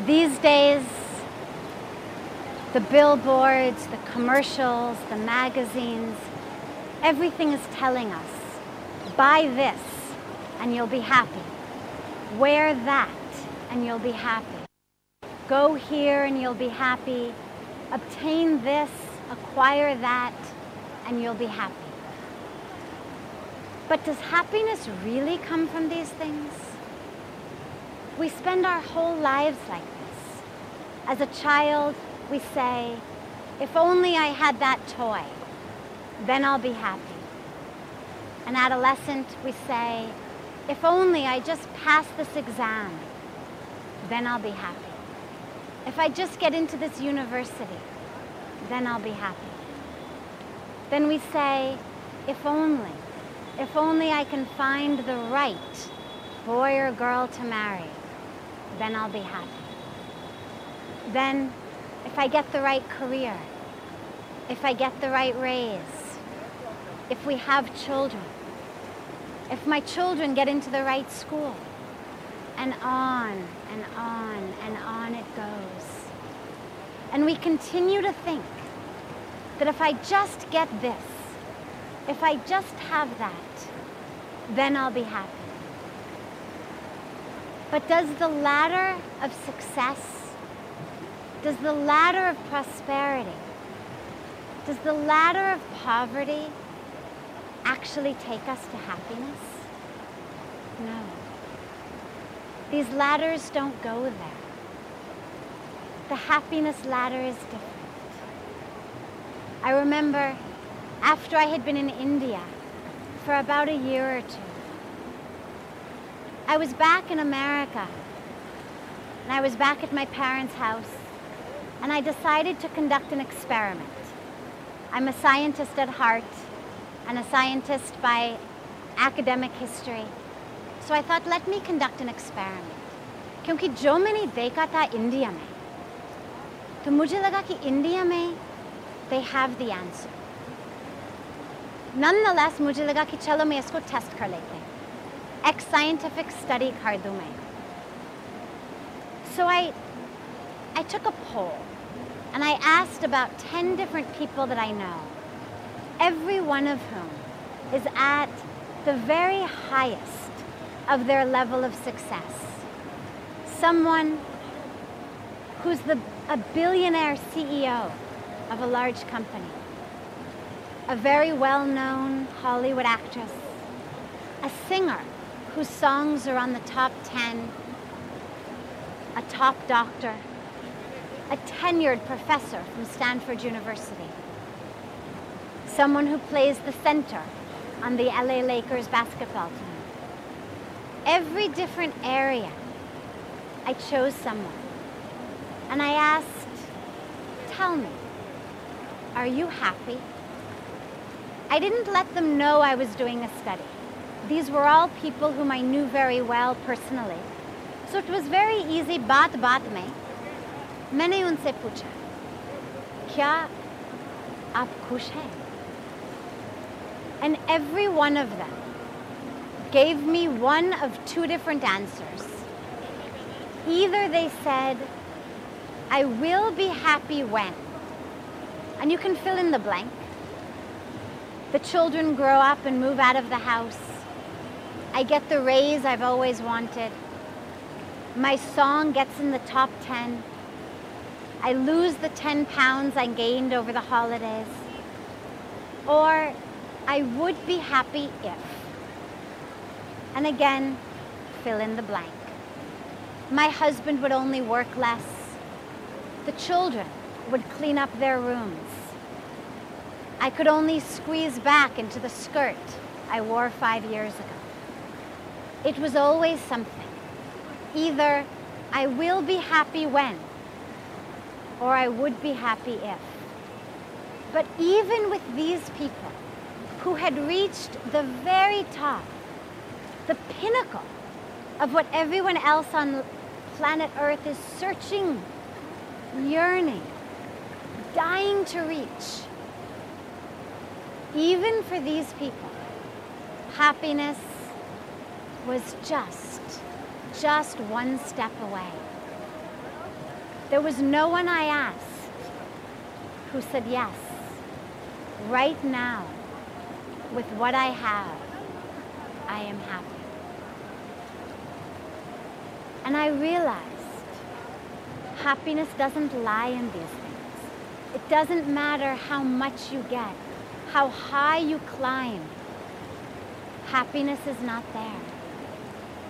These days, the billboards, the commercials, the magazines, everything is telling us, buy this and you'll be happy. Wear that and you'll be happy. Go here and you'll be happy. Obtain this, acquire that, and you'll be happy. But does happiness really come from these things? We spend our whole lives like this. As a child, we say, if only I had that toy, then I'll be happy. An adolescent, we say, if only I just pass this exam, then I'll be happy. If I just get into this university, then I'll be happy. Then we say, if only I can find the right boy or girl to marry, then I'll be happy. Then, if I get the right career, if I get the right raise, if we have children, if my children get into the right school, and on and on and on it goes. And we continue to think that if I just get this, if I just have that, then I'll be happy. But does the ladder of success, does the ladder of prosperity, does the ladder of poverty actually take us to happiness? No. These ladders don't go there. The happiness ladder is different. I remember after I had been in India for about a year or two, I was back in America, and I was back at my parents' house, and I decided to conduct an experiment. I'm a scientist at heart, and a scientist by academic history. So I thought, let me conduct an experiment. क्योंकि जो मैंने देखा था India में, तो मुझे लगा कि इंडिया में they have the answer. Nonetheless, मुझे लगा कि चलो मैं इसको टेस्ट कर लेते हैं. एक scientific study कर दूँ मैं. So I took a poll, and I asked about 10 different people that I know, every one of whom is at the very highest of their level of success. Someone who's a billionaire CEO of a large company, a very well-known Hollywood actress, a singer whose songs are on the top 10, a top doctor, a tenured professor from Stanford University, someone who plays the center on the LA Lakers basketball team. Every different area, I chose someone. And I asked, tell me, are you happy? I didn't let them know I was doing a study. These were all people whom I knew very well personally. So it was very easy, baat mein, मैंने उनसे पूछा, क्या आप खुश हैं? And every one of them gave me one of two different answers. Either they said, I will be happy when, and you can fill in the blank. The children grow up and move out of the house. I get the raise I've always wanted. My song gets in the top 10. I lose the 10 pounds I gained over the holidays. Or I would be happy if. And again, fill in the blank. My husband would only work less. The children would clean up their rooms. I could only squeeze back into the skirt I wore 5 years ago. It was always something. Either I will be happy when, or I would be happy if. But even with these people who had reached the very top, the pinnacle of what everyone else on planet Earth is searching, yearning, dying to reach, even for these people, happiness was just one step away. There was no one I asked who said yes. Right now, with what I have, I am happy. And I realized happiness doesn't lie in these things. It doesn't matter how much you get, how high you climb. Happiness is not there.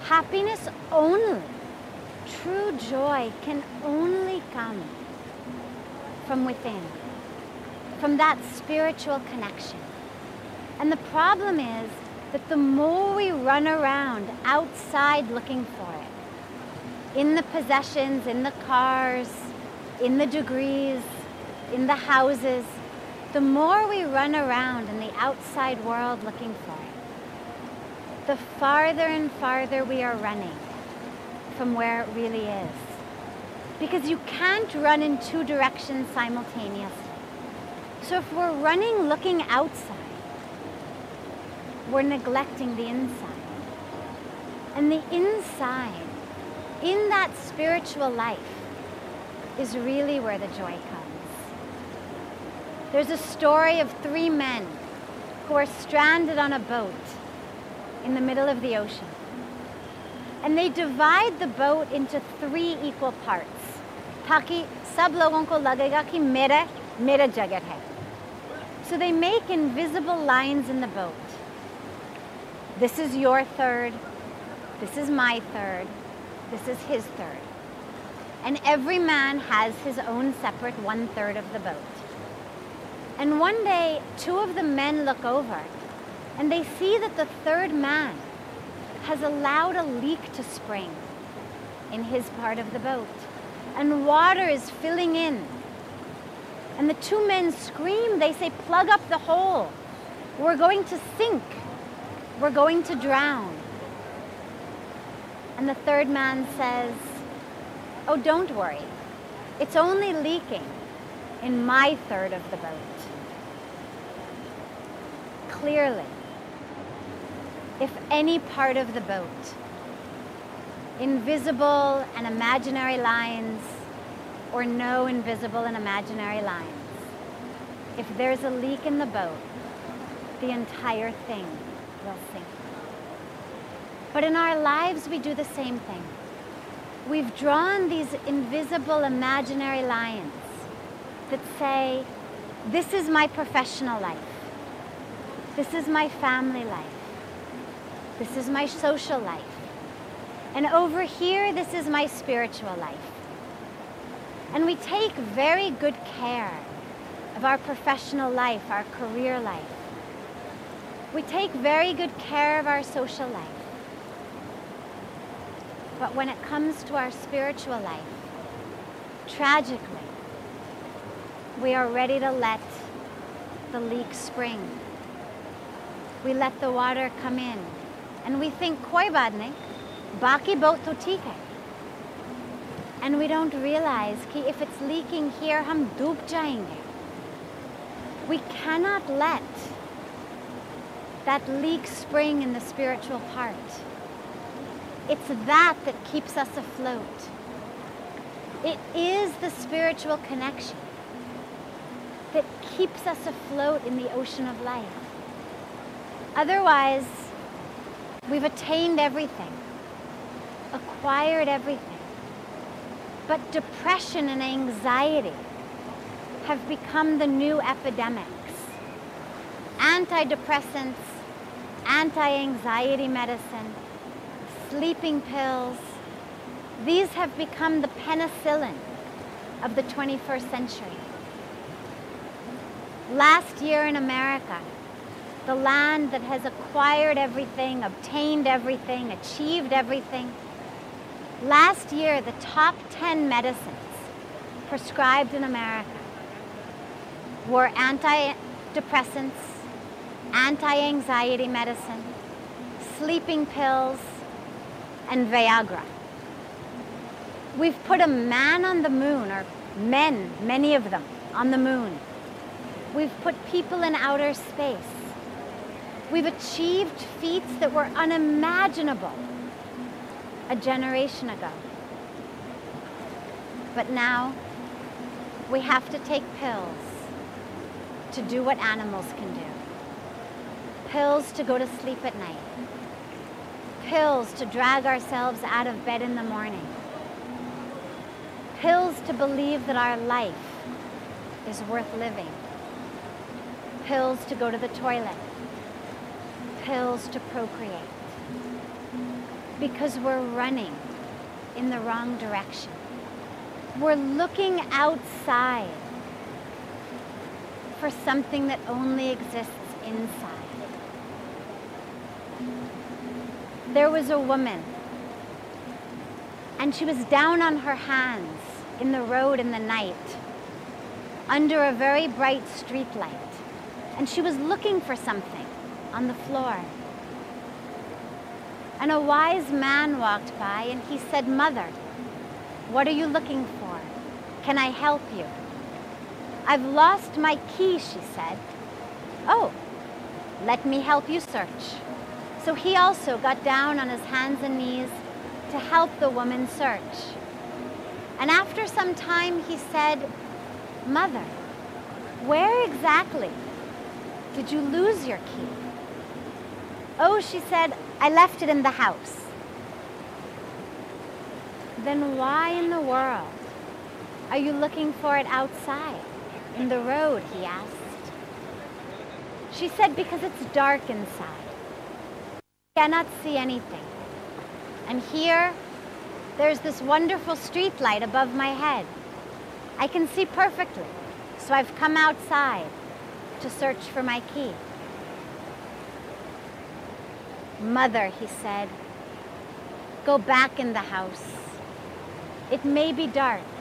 Happiness only, true joy can only come from within, from that spiritual connection. And the problem is that the more we run around outside looking for it, in the possessions, in the cars, in the degrees, in the houses, the more we run around in the outside world looking for it, the farther and farther we are running from where it really is. Because you can't run in two directions simultaneously. So if we're running looking outside, we're neglecting the inside. And the inside, in that spiritual life, is really where the joy comes. There's a story of 3 men who are stranded on a boat in the middle of the ocean. And they divide the boat into 3 equal parts. ताकि सब लोगों को लगेगा कि मेरा जगह है. So they make invisible lines in the boat. This is your third, this is my third, this is his third. And every man has his own separate 1/3 of the boat. And one day, 2 of the men look over and they see that the 3rd man has allowed a leak to spring in his part of the boat. And water is filling in. And the 2 men scream, they say, plug up the hole. We're going to sink. We're going to drown. And the 3rd man says, oh, don't worry. It's only leaking in my third of the boat. Clearly, if any part of the boat, invisible and imaginary lines, or no invisible and imaginary lines, if there's a leak in the boat, the entire thing will sink. But in our lives, we do the same thing. We've drawn these invisible imaginary lines that say, this is my professional life. This is my family life. This is my social life. And over here, this is my spiritual life. And we take very good care of our professional life, our career life. We take very good care of our social life. But when it comes to our spiritual life, tragically, we are ready to let the leak spring. We let the water come in. And we think, koi baat nahi, baki boat to theek hai. And we don't realize that if it's leaking here, hum doob jayenge. We cannot let that leak spring in the spiritual part. It's that keeps us afloat. It is the spiritual connection that keeps us afloat in the ocean of life. Otherwise, we've attained everything, acquired everything. But depression and anxiety have become the new epidemics. Antidepressants, anti-anxiety medicine, sleeping pills, these have become the penicillin of the 21st century. Last year in America, the land that has acquired everything, obtained everything, achieved everything, last year the top 10 medicines prescribed in America were antidepressants, anti-anxiety medicine, sleeping pills, and Viagra. We've put a man on the moon, or men, many of them, on the moon. We've put people in outer space. We've achieved feats that were unimaginable a generation ago. But now we have to take pills to do what animals can do. Pills to go to sleep at night. Pills to drag ourselves out of bed in the morning. Pills to believe that our life is worth living. Pills to go to the toilet. Pills to procreate. Because we're running in the wrong direction. We're looking outside for something that only exists inside. There was a woman, and she was down on her hands in the road in the night under a very bright street light, and she was looking for something on the floor. And a wise man walked by and he said, "Mother, what are you looking for? Can I help you?" "I've lost my key," she said. "Oh, let me help you search." So he also got down on his hands and knees to help the woman search. And after some time he said, "Mother, where exactly did you lose your key?" "Oh," she said, "I left it in the house." "Then why in the world are you looking for it outside, in the road?" he asked. She said, "Because it's dark inside. I cannot see anything. And here, there's this wonderful street light above my head. I can see perfectly, so I've come outside to search for my key." "Mother," he said, "go back in the house. It may be dark,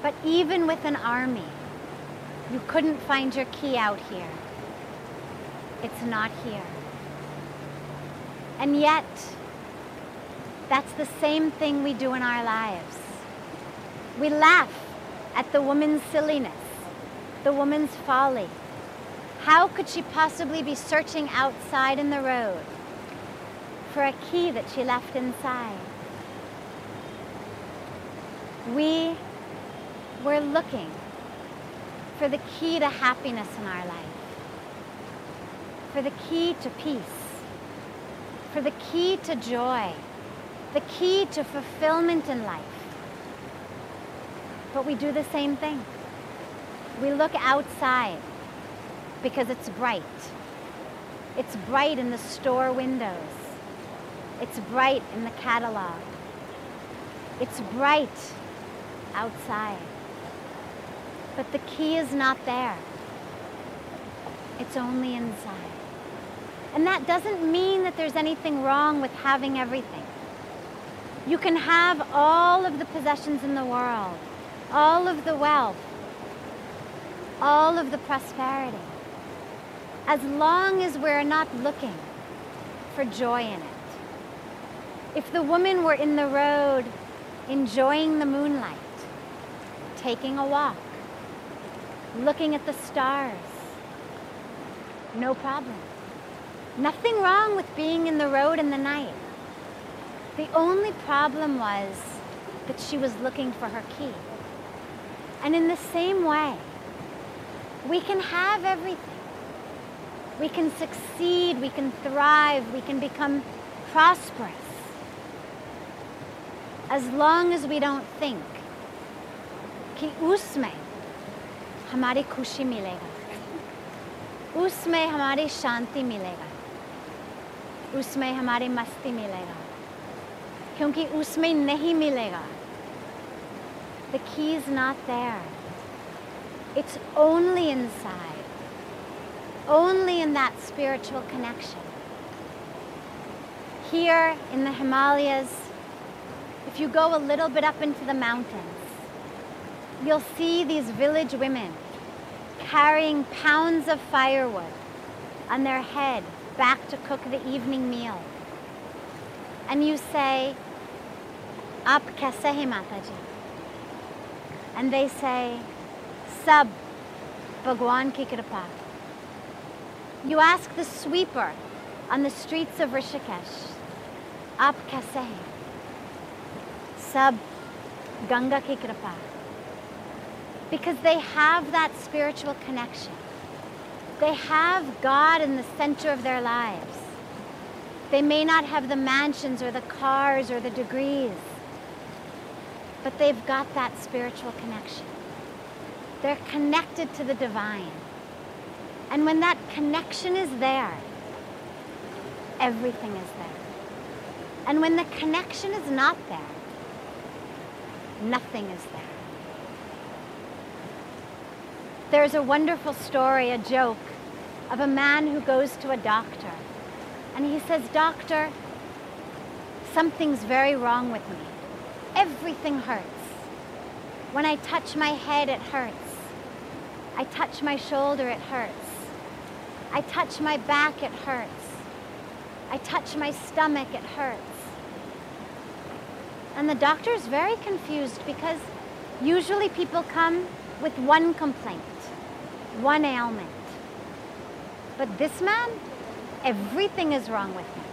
but even with an army, you couldn't find your key out here. It's not here." And yet, that's the same thing we do in our lives. We laugh at the woman's silliness, the woman's folly. How could she possibly be searching outside in the road for a key that she left inside? We're looking for the key to happiness in our life, for the key to peace, for the key to joy, the key to fulfillment in life. But we do the same thing. We look outside because it's bright. It's bright in the store windows. It's bright in the catalog. It's bright outside. But the key is not there. It's only inside. And that doesn't mean that there's anything wrong with having everything. You can have all of the possessions in the world, all of the wealth, all of the prosperity, as long as we're not looking for joy in it. If the woman were in the road enjoying the moonlight, taking a walk, looking at the stars, no problem. Nothing wrong with being in the road in the night. The only problem was that she was looking for her key. And in the same way, we can have everything. We can succeed, we can thrive, we can become prosperous, as long as we don't think कि उसमें हमारी खुशी मिलेगा, उसमें हमारी शांति मिलेगा, उसमें हमारी मस्ती मिलेगा, क्योंकि उसमें नहीं मिलेगा. The key is not there. It's only inside, only in that spiritual connection. Here in the Himalayas, if you go a little bit up into the mountains, you'll see these village women carrying pounds of firewood on their head back to cook the evening meal. And you say, "Aap kaise hai, Mataji?" And they say, "Sab Bhagwan ki kripa." You ask the sweeper on the streets of Rishikesh, "Aap kaise hai?" "Sab Ganga ki kripa. Because they have that spiritual connection. They have God in the center of their lives. They may not have the mansions or the cars or the degrees, but they've got that spiritual connection. They're connected to the divine. And when that connection is there, everything is there. And when the connection is not there, nothing is there. There's a wonderful story, a joke, of a man who goes to a doctor. And he says, "Doctor, something's very wrong with me. Everything hurts. When I touch my head, it hurts. I touch my shoulder, it hurts. I touch my back, it hurts. I touch my stomach, it hurts." And the doctor is very confused because usually people come with one complaint, one ailment. But this man, everything is wrong with him.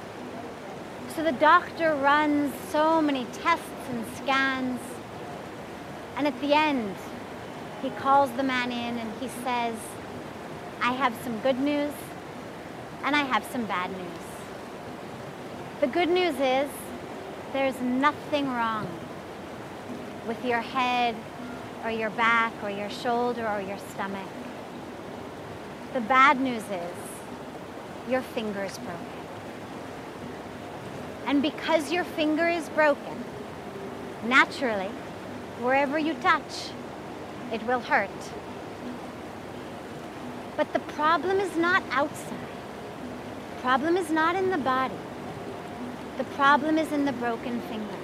So the doctor runs so many tests and scans. And at the end, he calls the man in and he says, "I have some good news and I have some bad news. The good news is there's nothing wrong with your head or your back or your shoulder or your stomach. The bad news is your finger is broken. And because your finger is broken, naturally, wherever you touch, it will hurt. But the problem is not outside. The problem is not in the body. The problem is in the broken finger."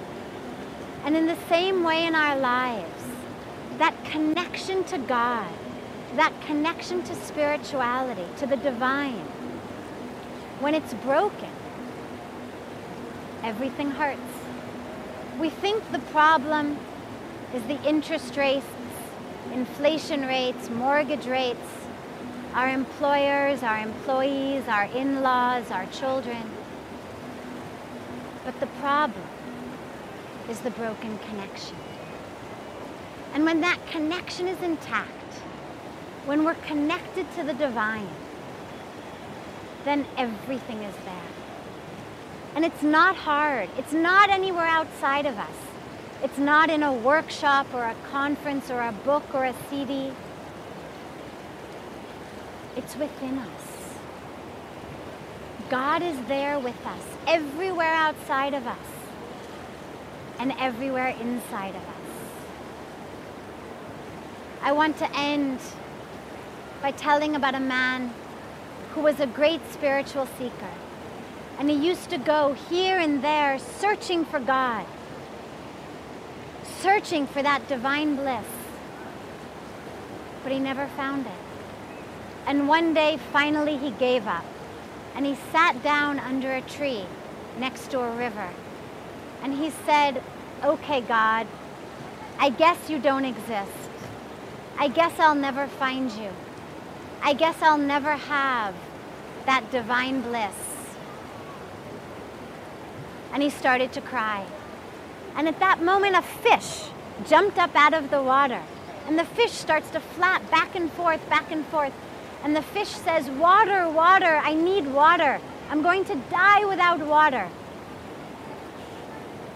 And in the same way in our lives, that connection to God, that connection to spirituality, to the divine, when it's broken, everything hurts. We think the problem is the interest rates, inflation rates, mortgage rates, our employers, our employees, our in-laws, our children. But the problem is the broken connection. And when that connection is intact, when we're connected to the divine, then everything is there. And it's not hard. It's not anywhere outside of us. It's not in a workshop or a conference or a book or a CD. It's within us. God is there with us, everywhere outside of us and everywhere inside of us. I want to end by telling about a man who was a great spiritual seeker. And he used to go here and there searching for God, searching for that divine bliss. But he never found it. And one day, finally, he gave up. And he sat down under a tree next to a river. And he said, "Okay, God, I guess you don't exist. I guess I'll never find you. I guess I'll never have that divine bliss." And he started to cry. And at that moment, a fish jumped up out of the water. And the fish starts to flap back and forth, back and forth. And the fish says, "Water, water, I need water. I'm going to die without water."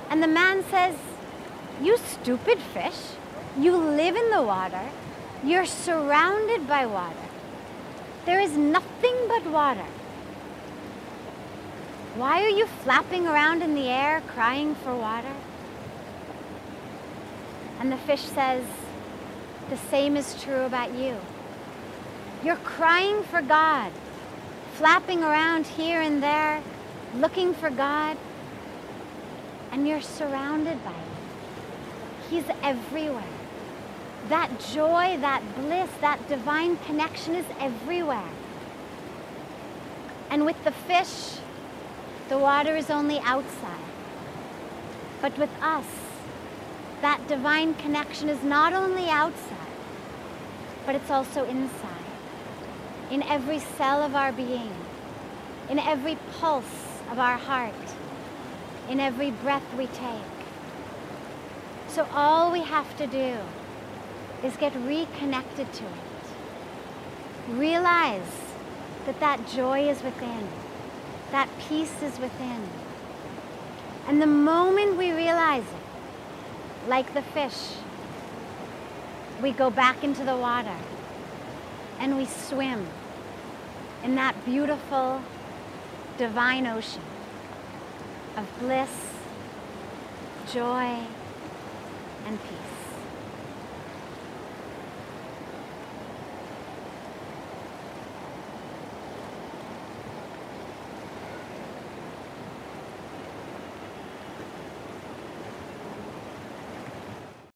And the man says, "You stupid fish, you live in the water. You're surrounded by water. There is nothing but water. Why are you flapping around in the air crying for water?" And the fish says, "The same is true about you. You're crying for God, flapping around here and there, looking for God, and you're surrounded by Him. He's everywhere. That joy, that bliss, that divine connection is everywhere. And with the fish, the water is only outside. But with us, that divine connection is not only outside, but it's also inside. In every cell of our being, in every pulse of our heart, in every breath we take. So all we have to do is get reconnected to it. Realize that that joy is within, that peace is within. And the moment we realize it, like the fish, we go back into the water and we swim in that beautiful, divine ocean of bliss, joy, and peace.